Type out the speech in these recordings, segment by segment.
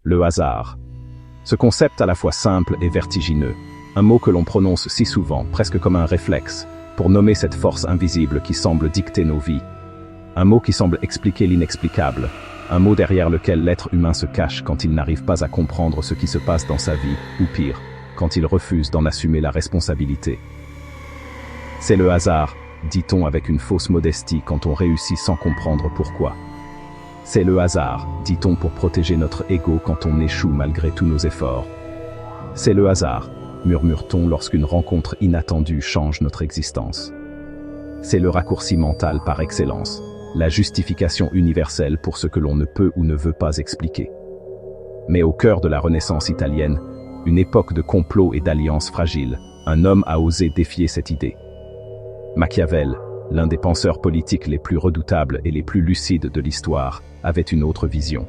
Le hasard. Ce concept à la fois simple et vertigineux, un mot que l'on prononce si souvent, presque comme un réflexe, pour nommer cette force invisible qui semble dicter nos vies. Un mot qui semble expliquer l'inexplicable, un mot derrière lequel l'être humain se cache quand il n'arrive pas à comprendre ce qui se passe dans sa vie, ou pire, quand il refuse d'en assumer la responsabilité. C'est le hasard, dit-on avec une fausse modestie quand on réussit sans comprendre pourquoi. C'est le hasard, dit-on pour protéger notre ego quand on échoue malgré tous nos efforts. C'est le hasard, murmure-t-on lorsqu'une rencontre inattendue change notre existence. C'est le raccourci mental par excellence, la justification universelle pour ce que l'on ne peut ou ne veut pas expliquer. Mais au cœur de la Renaissance italienne, une époque de complots et d'alliances fragiles, un homme a osé défier cette idée. Machiavel, l'un des penseurs politiques les plus redoutables et les plus lucides de l'histoire, avait une autre vision.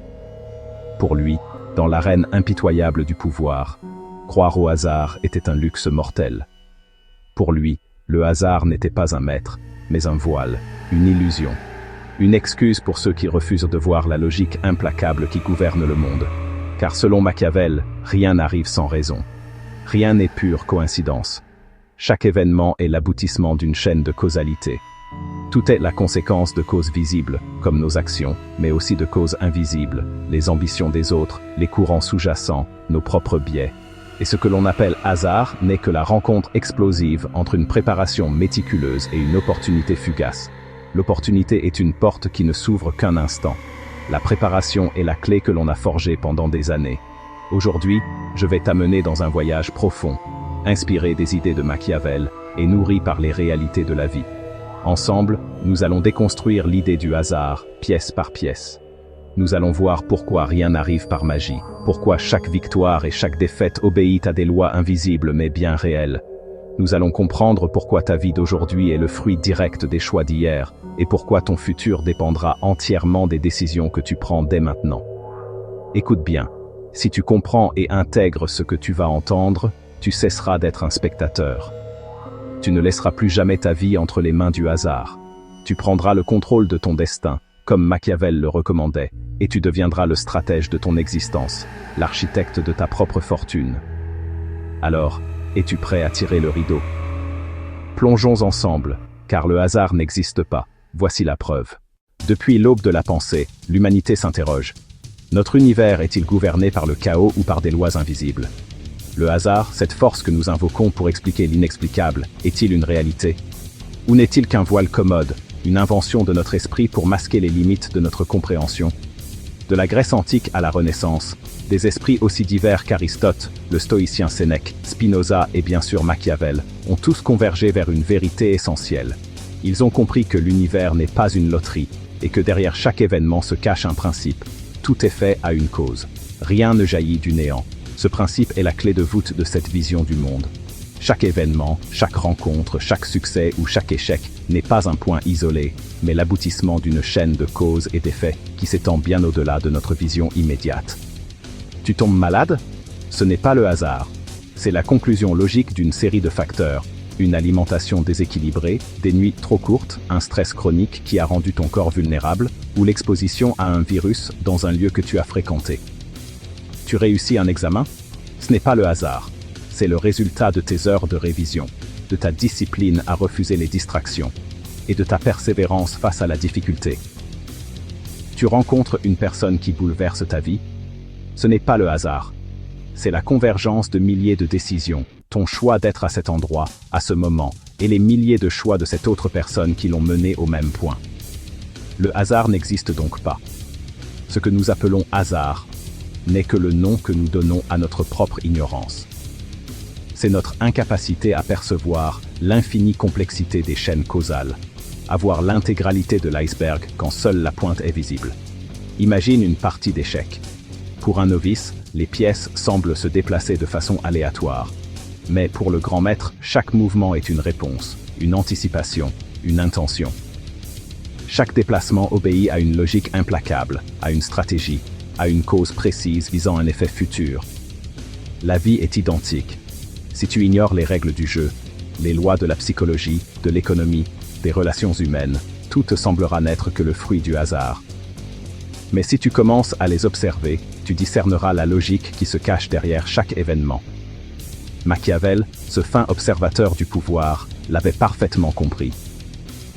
Pour lui, dans l'arène impitoyable du pouvoir, croire au hasard était un luxe mortel. Pour lui, le hasard n'était pas un maître, mais un voile, une illusion, une excuse pour ceux qui refusent de voir la logique implacable qui gouverne le monde. Car selon Machiavel, rien n'arrive sans raison. Rien n'est pure coïncidence. Chaque événement est l'aboutissement d'une chaîne de causalité. Tout est la conséquence de causes visibles, comme nos actions, mais aussi de causes invisibles, les ambitions des autres, les courants sous-jacents, nos propres biais. Et ce que l'on appelle hasard n'est que la rencontre explosive entre une préparation méticuleuse et une opportunité fugace. L'opportunité est une porte qui ne s'ouvre qu'un instant. La préparation est la clé que l'on a forgée pendant des années. Aujourd'hui, je vais t'amener dans un voyage profond, inspiré des idées de Machiavel et nourri par les réalités de la vie. Ensemble, nous allons déconstruire l'idée du hasard, pièce par pièce. Nous allons voir pourquoi rien n'arrive par magie, pourquoi chaque victoire et chaque défaite obéit à des lois invisibles mais bien réelles. Nous allons comprendre pourquoi ta vie d'aujourd'hui est le fruit direct des choix d'hier, et pourquoi ton futur dépendra entièrement des décisions que tu prends dès maintenant. Écoute bien, si tu comprends et intègres ce que tu vas entendre, tu cesseras d'être un spectateur. Tu ne laisseras plus jamais ta vie entre les mains du hasard. Tu prendras le contrôle de ton destin, comme Machiavel le recommandait, et tu deviendras le stratège de ton existence, l'architecte de ta propre fortune. Alors, es-tu prêt à tirer le rideau? Plongeons ensemble, car le hasard n'existe pas. Voici la preuve. Depuis l'aube de la pensée, l'humanité s'interroge. Notre univers est-il gouverné par le chaos ou par des lois invisibles? Le hasard, cette force que nous invoquons pour expliquer l'inexplicable, est-il une réalité? Ou n'est-il qu'un voile commode, une invention de notre esprit pour masquer les limites de notre compréhension? De la Grèce antique à la Renaissance, des esprits aussi divers qu'Aristote, le stoïcien Sénèque, Spinoza et bien sûr Machiavel, ont tous convergé vers une vérité essentielle. Ils ont compris que l'univers n'est pas une loterie, et que derrière chaque événement se cache un principe. Tout est fait à une cause. Rien ne jaillit du néant. Ce principe est la clé de voûte de cette vision du monde. Chaque événement, chaque rencontre, chaque succès ou chaque échec n'est pas un point isolé, mais l'aboutissement d'une chaîne de causes et d'effets qui s'étend bien au-delà de notre vision immédiate. Tu tombes malade? Ce n'est pas le hasard. C'est la conclusion logique d'une série de facteurs. Une alimentation déséquilibrée, des nuits trop courtes, un stress chronique qui a rendu ton corps vulnérable, ou l'exposition à un virus dans un lieu que tu as fréquenté. Tu réussis un examen? Ce n'est pas le hasard. C'est le résultat de tes heures de révision, de ta discipline à refuser les distractions, et de ta persévérance face à la difficulté. Tu rencontres une personne qui bouleverse ta vie? Ce n'est pas le hasard. C'est la convergence de milliers de décisions, ton choix d'être à cet endroit, à ce moment, et les milliers de choix de cette autre personne qui l'ont mené au même point. Le hasard n'existe donc pas. Ce que nous appelons hasard n'est que le nom que nous donnons à notre propre ignorance. C'est notre incapacité à percevoir l'infinie complexité des chaînes causales, à voir l'intégralité de l'iceberg quand seule la pointe est visible. Imagine une partie d'échecs. Pour un novice, les pièces semblent se déplacer de façon aléatoire. Mais pour le grand maître, chaque mouvement est une réponse, une anticipation, une intention. Chaque déplacement obéit à une logique implacable, à une stratégie, à une cause précise visant un effet futur. La vie est identique. Si tu ignores les règles du jeu, les lois de la psychologie, de l'économie, des relations humaines, tout te semblera n'être que le fruit du hasard. Mais si tu commences à les observer, tu discerneras la logique qui se cache derrière chaque événement. Machiavel, ce fin observateur du pouvoir, l'avait parfaitement compris.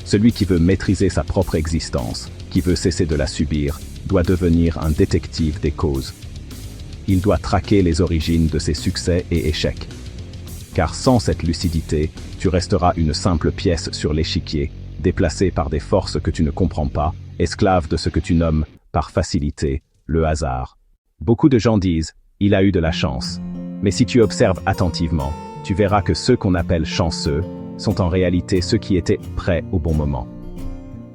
Celui qui veut maîtriser sa propre existence, qui veut cesser de la subir, doit devenir un détective des causes. Il doit traquer les origines de ses succès et échecs. Car sans cette lucidité, tu resteras une simple pièce sur l'échiquier, déplacée par des forces que tu ne comprends pas, esclave de ce que tu nommes, par facilité, le hasard. Beaucoup de gens disent « il a eu de la chance ». Mais si tu observes attentivement, tu verras que ceux qu'on appelle chanceux sont en réalité ceux qui étaient prêts au bon moment.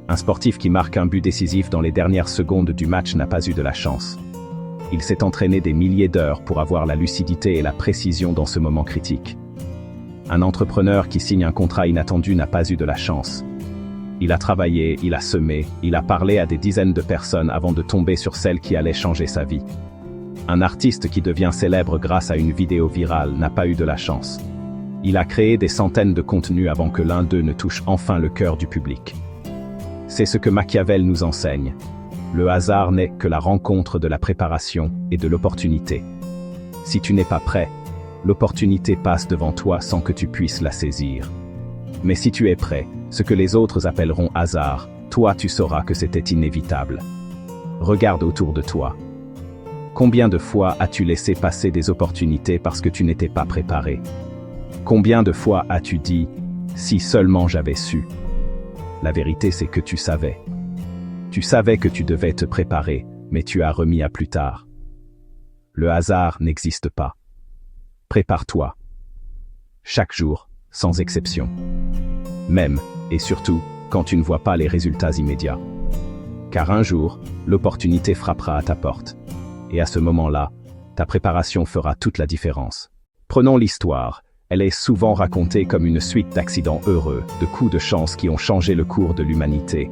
Un sportif qui marque un but décisif dans les dernières secondes du match n'a pas eu de la chance. Il s'est entraîné des milliers d'heures pour avoir la lucidité et la précision dans ce moment critique. Un entrepreneur qui signe un contrat inattendu n'a pas eu de la chance. Il a travaillé, il a semé, il a parlé à des dizaines de personnes avant de tomber sur celle qui allait changer sa vie. Un artiste qui devient célèbre grâce à une vidéo virale n'a pas eu de la chance. Il a créé des centaines de contenus avant que l'un d'eux ne touche enfin le cœur du public. C'est ce que Machiavel nous enseigne. Le hasard n'est que la rencontre de la préparation et de l'opportunité. Si tu n'es pas prêt, l'opportunité passe devant toi sans que tu puisses la saisir. Mais si tu es prêt, ce que les autres appelleront hasard, toi tu sauras que c'était inévitable. Regarde autour de toi. Combien de fois as-tu laissé passer des opportunités parce que tu n'étais pas préparé? Combien de fois as-tu dit « si seulement j'avais su ». La vérité c'est que tu savais. Tu savais que tu devais te préparer, mais tu as remis à plus tard. Le hasard n'existe pas. Prépare-toi. Chaque jour, sans exception. Même, et surtout, quand tu ne vois pas les résultats immédiats. Car un jour, l'opportunité frappera à ta porte. Et à ce moment-là, ta préparation fera toute la différence. Prenons l'histoire. Elle est souvent racontée comme une suite d'accidents heureux, de coups de chance qui ont changé le cours de l'humanité.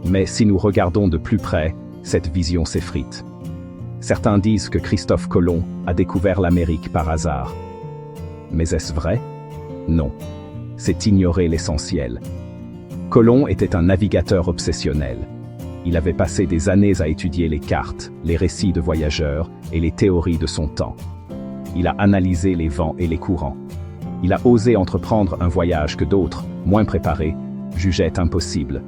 Mais si nous regardons de plus près, cette vision s'effrite. Certains disent que Christophe Colomb a découvert l'Amérique par hasard. Mais est-ce vrai? Non. C'est ignorer l'essentiel. Colomb était un navigateur obsessionnel. Il avait passé des années à étudier les cartes, les récits de voyageurs et les théories de son temps. Il a analysé les vents et les courants. Il a osé entreprendre un voyage que d'autres, moins préparés, jugeaient impossible.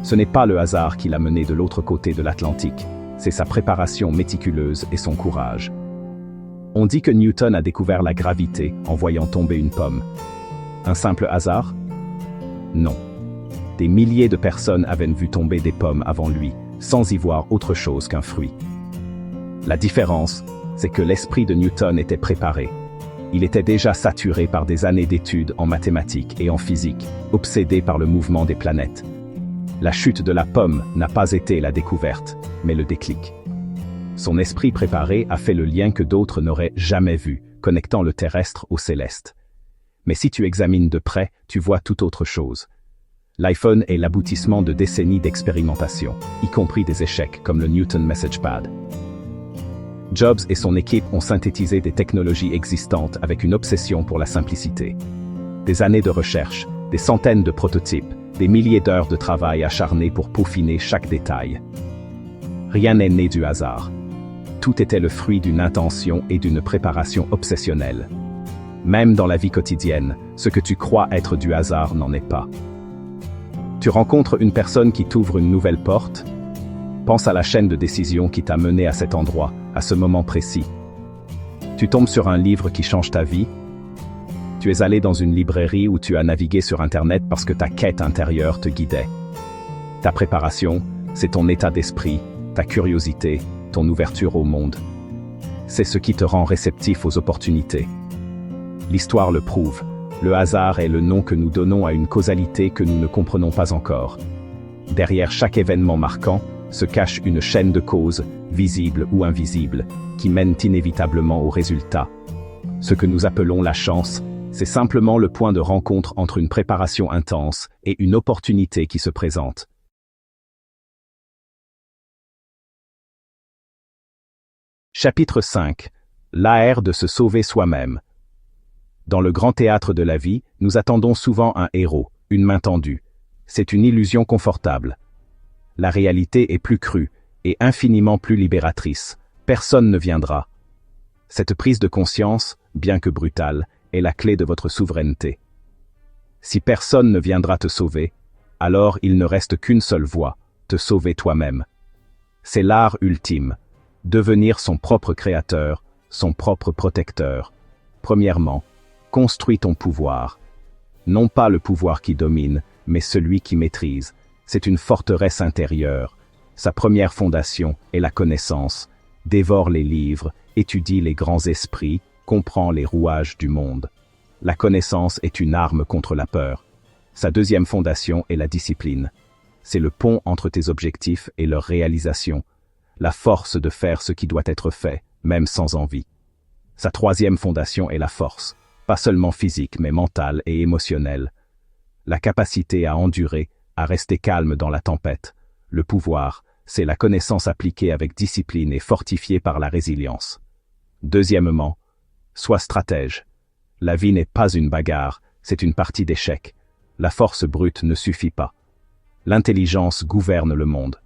Ce n'est pas le hasard qui l'a mené de l'autre côté de l'Atlantique, c'est sa préparation méticuleuse et son courage. On dit que Newton a découvert la gravité en voyant tomber une pomme. Un simple hasard? Non. Des milliers de personnes avaient vu tomber des pommes avant lui, sans y voir autre chose qu'un fruit. La différence, c'est que l'esprit de Newton était préparé. Il était déjà saturé par des années d'études en mathématiques et en physique, obsédé par le mouvement des planètes. La chute de la pomme n'a pas été la découverte, mais le déclic. Son esprit préparé a fait le lien que d'autres n'auraient jamais vu, connectant le terrestre au céleste. Mais si tu examines de près, tu vois tout autre chose. L'iPhone est l'aboutissement de décennies d'expérimentation, y compris des échecs comme le Newton MessagePad. Jobs et son équipe ont synthétisé des technologies existantes avec une obsession pour la simplicité. Des années de recherche, des centaines de prototypes, des milliers d'heures de travail acharné pour peaufiner chaque détail. Rien n'est né du hasard. Tout était le fruit d'une intention et d'une préparation obsessionnelle. Même dans la vie quotidienne, ce que tu crois être du hasard n'en est pas. Tu rencontres une personne qui t'ouvre une nouvelle porte? Pense à la chaîne de décision qui t'a mené à cet endroit, à ce moment précis. Tu tombes sur un livre qui change ta vie? Tu es allé dans une librairie où tu as navigué sur Internet parce que ta quête intérieure te guidait. Ta préparation, c'est ton état d'esprit, ta curiosité, ton ouverture au monde. C'est ce qui te rend réceptif aux opportunités. L'histoire le prouve. Le hasard est le nom que nous donnons à une causalité que nous ne comprenons pas encore. Derrière chaque événement marquant se cache une chaîne de causes, visibles ou invisibles, qui mènent inévitablement au résultat. Ce que nous appelons la chance, c'est simplement le point de rencontre entre une préparation intense et une opportunité qui se présente. Chapitre 5. L'art de se sauver soi-même. Dans le grand théâtre de la vie, nous attendons souvent un héros, une main tendue. C'est une illusion confortable. La réalité est plus crue, et infiniment plus libératrice. Personne ne viendra. Cette prise de conscience, bien que brutale, est la clé de votre souveraineté. Si personne ne viendra te sauver, alors il ne reste qu'une seule voie, te sauver toi-même. C'est l'art ultime, devenir son propre créateur, son propre protecteur. Premièrement, construis ton pouvoir. Non pas le pouvoir qui domine, mais celui qui maîtrise. C'est une forteresse intérieure. Sa première fondation est la connaissance. Dévore les livres, étudie les grands esprits, comprend les rouages du monde. La connaissance est une arme contre la peur. Sa deuxième fondation est la discipline. C'est le pont entre tes objectifs et leur réalisation. La force de faire ce qui doit être fait, même sans envie. Sa troisième fondation est la force, pas seulement physique mais mentale et émotionnelle. La capacité à endurer, à rester calme dans la tempête. Le pouvoir, c'est la connaissance appliquée avec discipline et fortifiée par la résilience. Deuxièmement, sois stratège. La vie n'est pas une bagarre, c'est une partie d'échecs. La force brute ne suffit pas. L'intelligence gouverne le monde.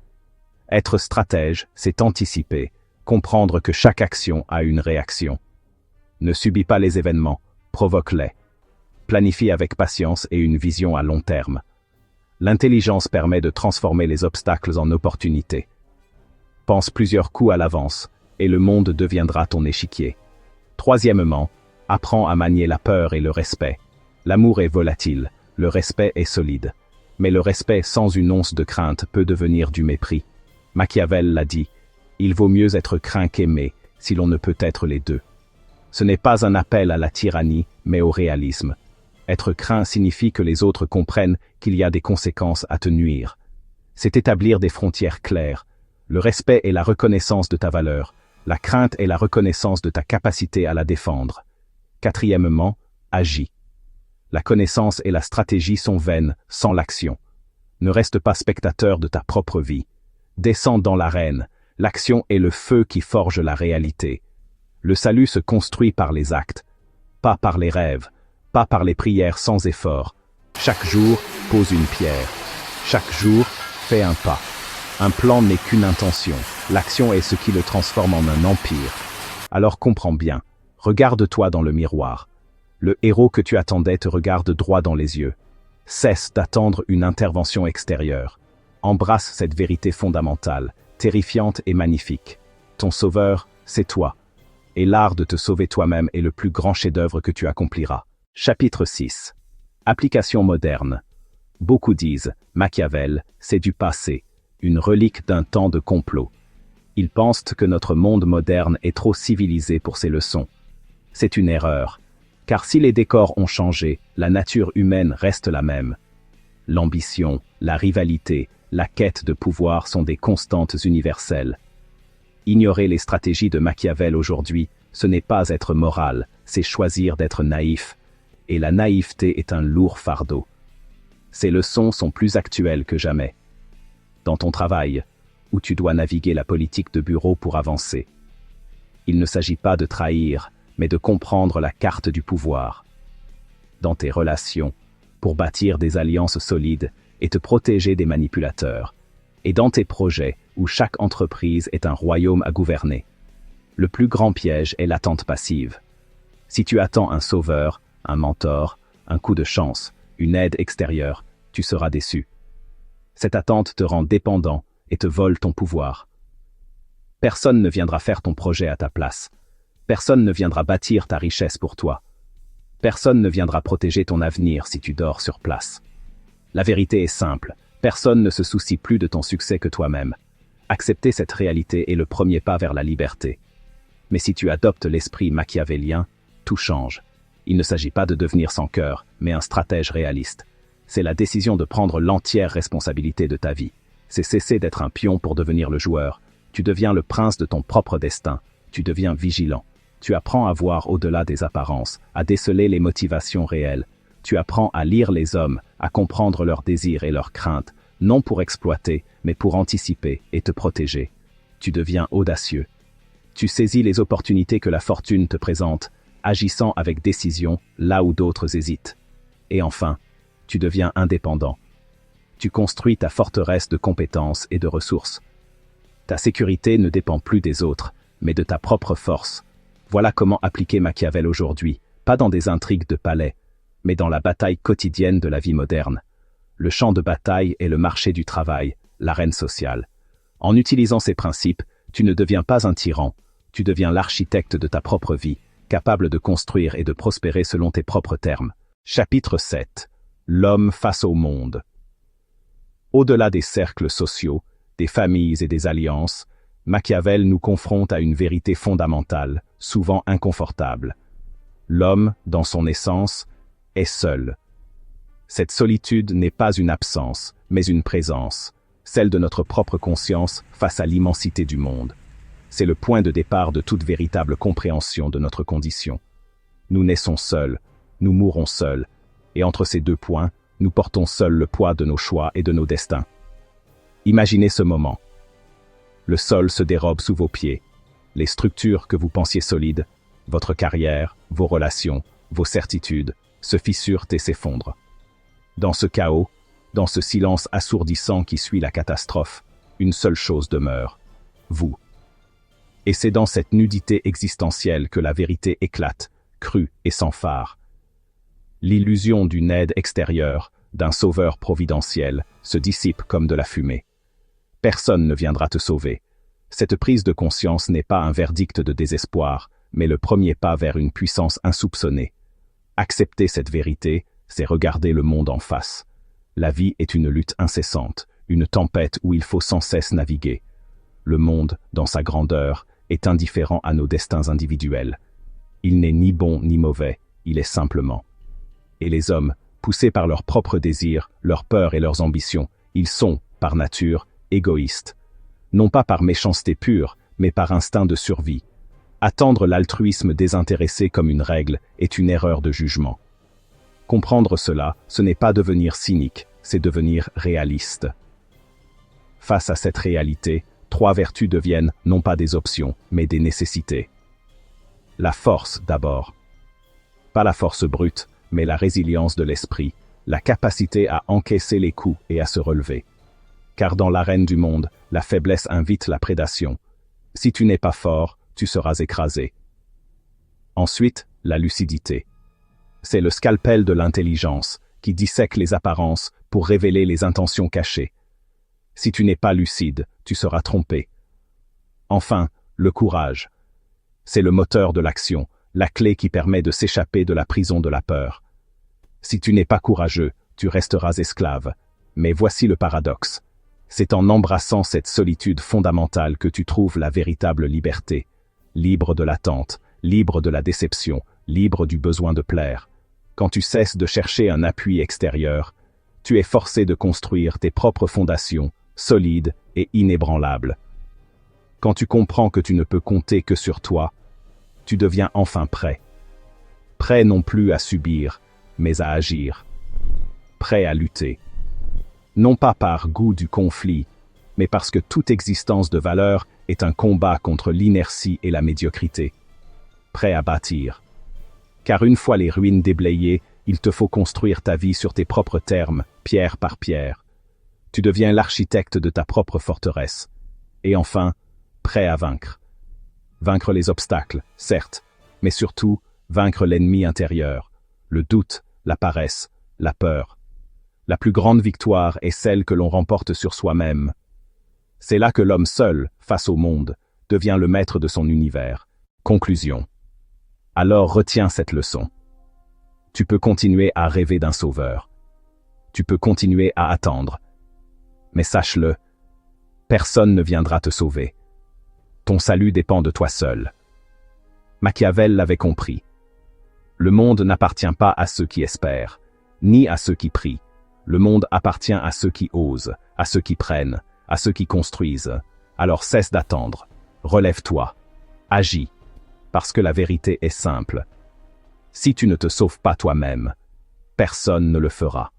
Être stratège, c'est anticiper, comprendre que chaque action a une réaction. Ne subis pas les événements, provoque-les. Planifie avec patience et une vision à long terme. L'intelligence permet de transformer les obstacles en opportunités. Pense plusieurs coups à l'avance, et le monde deviendra ton échiquier. Troisièmement, apprends à manier la peur et le respect. L'amour est volatile, le respect est solide. Mais le respect sans une once de crainte peut devenir du mépris. Machiavel l'a dit, il vaut mieux être craint qu'aimé, si l'on ne peut être les deux. Ce n'est pas un appel à la tyrannie, mais au réalisme. Être craint signifie que les autres comprennent qu'il y a des conséquences à te nuire. C'est établir des frontières claires. Le respect est la reconnaissance de ta valeur. La crainte est la reconnaissance de ta capacité à la défendre. Quatrièmement, agis. La connaissance et la stratégie sont vaines sans l'action. Ne reste pas spectateur de ta propre vie. Descends dans l'arène. L'action est le feu qui forge la réalité. Le salut se construit par les actes, pas par les rêves, pas par les prières sans effort. Chaque jour, pose une pierre. Chaque jour, fais un pas. Un plan n'est qu'une intention. L'action est ce qui le transforme en un empire. Alors comprends bien. Regarde-toi dans le miroir. Le héros que tu attendais te regarde droit dans les yeux. Cesse d'attendre une intervention extérieure. Embrasse cette vérité fondamentale, terrifiante et magnifique. Ton sauveur, c'est toi. Et l'art de te sauver toi-même est le plus grand chef-d'œuvre que tu accompliras. Chapitre 6. Application moderne. Beaucoup disent, Machiavel, c'est du passé, une relique d'un temps de complot. Ils pensent que notre monde moderne est trop civilisé pour ces leçons. C'est une erreur. Car si les décors ont changé, la nature humaine reste la même. L'ambition, la rivalité, la quête de pouvoir sont des constantes universelles. Ignorer les stratégies de Machiavel aujourd'hui, ce n'est pas être moral, c'est choisir d'être naïf. Et la naïveté est un lourd fardeau. Ces leçons sont plus actuelles que jamais. Dans ton travail, où tu dois naviguer la politique de bureau pour avancer. Il ne s'agit pas de trahir, mais de comprendre la carte du pouvoir. Dans tes relations, pour bâtir des alliances solides et te protéger des manipulateurs. Et dans tes projets, où chaque entreprise est un royaume à gouverner. Le plus grand piège est l'attente passive. Si tu attends un sauveur, un mentor, un coup de chance, une aide extérieure, tu seras déçu. Cette attente te rend dépendant et te vole ton pouvoir. Personne ne viendra faire ton projet à ta place. Personne ne viendra bâtir ta richesse pour toi. Personne ne viendra protéger ton avenir si tu dors sur place. La vérité est simple, personne ne se soucie plus de ton succès que toi-même. Accepter cette réalité est le premier pas vers la liberté. Mais si tu adoptes l'esprit machiavélien, tout change. Il ne s'agit pas de devenir sans cœur, mais un stratège réaliste. C'est la décision de prendre l'entière responsabilité de ta vie. C'est cesser d'être un pion pour devenir le joueur. Tu deviens le prince de ton propre destin. Tu deviens vigilant. Tu apprends à voir au-delà des apparences, à déceler les motivations réelles. Tu apprends à lire les hommes, à comprendre leurs désirs et leurs craintes, non pour exploiter, mais pour anticiper et te protéger. Tu deviens audacieux. Tu saisis les opportunités que la fortune te présente, agissant avec décision là où d'autres hésitent. Et enfin, tu deviens indépendant. Tu construis ta forteresse de compétences et de ressources. Ta sécurité ne dépend plus des autres, mais de ta propre force. Voilà comment appliquer Machiavel aujourd'hui, pas dans des intrigues de palais, mais dans la bataille quotidienne de la vie moderne. Le champ de bataille est le marché du travail, l'arène sociale. En utilisant ces principes, tu ne deviens pas un tyran, tu deviens l'architecte de ta propre vie, capable de construire et de prospérer selon tes propres termes. Chapitre 7. L'homme face au monde. Au-delà des cercles sociaux, des familles et des alliances, Machiavel nous confronte à une vérité fondamentale, souvent inconfortable. L'homme, dans son essence, est seul. Cette solitude n'est pas une absence, mais une présence, celle de notre propre conscience face à l'immensité du monde. C'est le point de départ de toute véritable compréhension de notre condition. Nous naissons seuls, nous mourrons seuls, et entre ces deux points, nous portons seuls le poids de nos choix et de nos destins. Imaginez ce moment. Le sol se dérobe sous vos pieds. Les structures que vous pensiez solides, votre carrière, vos relations, vos certitudes, se fissurent et s'effondrent. Dans ce chaos, dans ce silence assourdissant qui suit la catastrophe, une seule chose demeure, vous. Et c'est dans cette nudité existentielle que la vérité éclate, crue et sans phare. L'illusion d'une aide extérieure, d'un sauveur providentiel, se dissipe comme de la fumée. Personne ne viendra te sauver. Cette prise de conscience n'est pas un verdict de désespoir, mais le premier pas vers une puissance insoupçonnée. Accepter cette vérité, c'est regarder le monde en face. La vie est une lutte incessante, une tempête où il faut sans cesse naviguer. Le monde, dans sa grandeur, est indifférent à nos destins individuels. Il n'est ni bon ni mauvais, il est simplement. Et les hommes, poussés par leurs propres désirs, leurs peurs et leurs ambitions, ils sont, par nature, égoïstes. Non pas par méchanceté pure, mais par instinct de survie. Attendre l'altruisme désintéressé comme une règle est une erreur de jugement. Comprendre cela, ce n'est pas devenir cynique, c'est devenir réaliste. Face à cette réalité, 3 vertus deviennent non pas des options, mais des nécessités. La force d'abord. Pas la force brute, mais la résilience de l'esprit, la capacité à encaisser les coups et à se relever. Car dans l'arène du monde, la faiblesse invite la prédation. Si tu n'es pas fort, tu seras écrasé. Ensuite, la lucidité. C'est le scalpel de l'intelligence qui dissèque les apparences pour révéler les intentions cachées. Si tu n'es pas lucide, tu seras trompé. Enfin, le courage. C'est le moteur de l'action, la clé qui permet de s'échapper de la prison de la peur. Si tu n'es pas courageux, tu resteras esclave. Mais voici le paradoxe. C'est en embrassant cette solitude fondamentale que tu trouves la véritable liberté. Libre de l'attente, libre de la déception, libre du besoin de plaire. Quand tu cesses de chercher un appui extérieur, tu es forcé de construire tes propres fondations, solides et inébranlables. Quand tu comprends que tu ne peux compter que sur toi, tu deviens enfin prêt. Prêt non plus à subir, mais à agir. Prêt à lutter. Non pas par goût du conflit, mais parce que toute existence de valeur est un combat contre l'inertie et la médiocrité. Prêt à bâtir. Car une fois les ruines déblayées, il te faut construire ta vie sur tes propres termes, pierre par pierre. Tu deviens l'architecte de ta propre forteresse. Et enfin, prêt à vaincre. Vaincre les obstacles, certes, mais surtout, vaincre l'ennemi intérieur, le doute, la paresse, la peur. La plus grande victoire est celle que l'on remporte sur soi-même. C'est là que l'homme seul, face au monde, devient le maître de son univers. Conclusion. Alors retiens cette leçon. Tu peux continuer à rêver d'un sauveur. Tu peux continuer à attendre. Mais sache-le, personne ne viendra te sauver. Ton salut dépend de toi seul. Machiavel l'avait compris. Le monde n'appartient pas à ceux qui espèrent, ni à ceux qui prient. Le monde appartient à ceux qui osent, à ceux qui prennent, à ceux qui construisent. Alors cesse d'attendre. Relève-toi. Agis. Parce que la vérité est simple. Si tu ne te sauves pas toi-même, personne ne le fera.